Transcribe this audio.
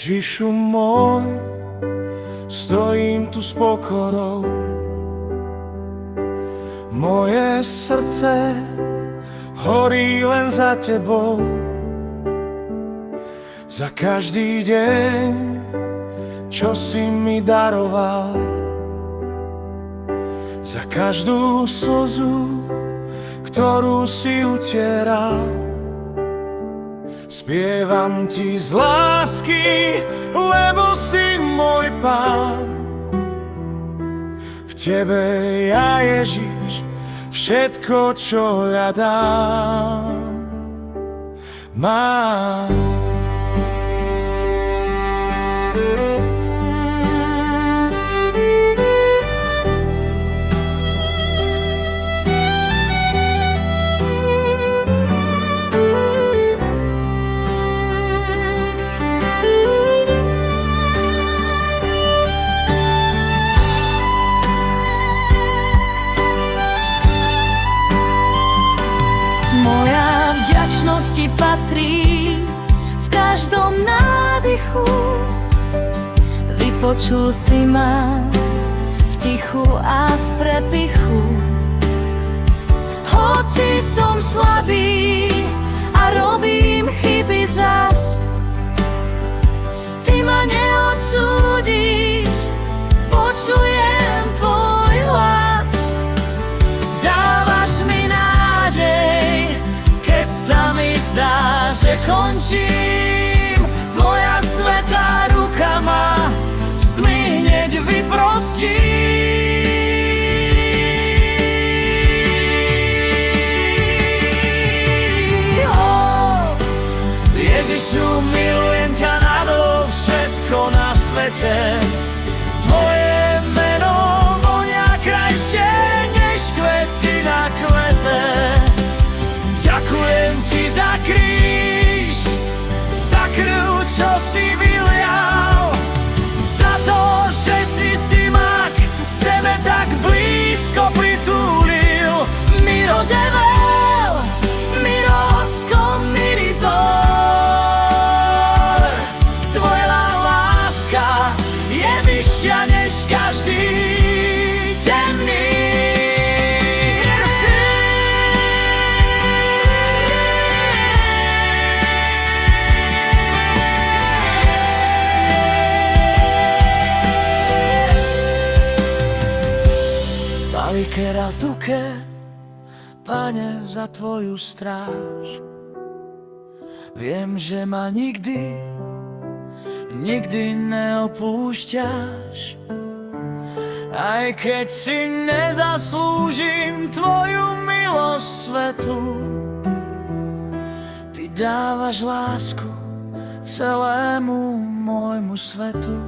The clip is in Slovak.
Ježišu môj, stojím tu s pokorou. Moje srdce horí len za tebou. Za každý deň, čo si mi daroval, za každú slzu, ktorú si utieral. Spievam ti z lásky, lebo si môj Pán. V tebe ja, Ježiš, všetko, čo hľadám, mám. Moja vďačnosť ti patrí v každom nádychu. Vypočul si ma v tichu a v prepichu. Hoci som slabý a robím chyby zas, ty ma neodsúdiš, počujem tvoj hlas. Dávaš mi nádej, keď sa mi zdá, že končím. Tvoja svätá ruka ma z tmy hneď vyprostí. Ježišu, milujem ťa nadol všetko na svete. Tvoje meno vonia krajšie než kvety na kvete. Ďakujem ti za kríž, za krv, čo si vylial, za to, že si ma k sebe tak blízko pritúlil. Miro Devel, Mirovsko, Mirizor, tvoja láska je vyššia než každý temný. Palikera tuke, Pane, za tvoju stráž. Viem, že ma nikdy neopúšťaš. Aj keď si nezaslúžim tvoju milosť svetú, ty dávaš lásku celému môjmu svetu.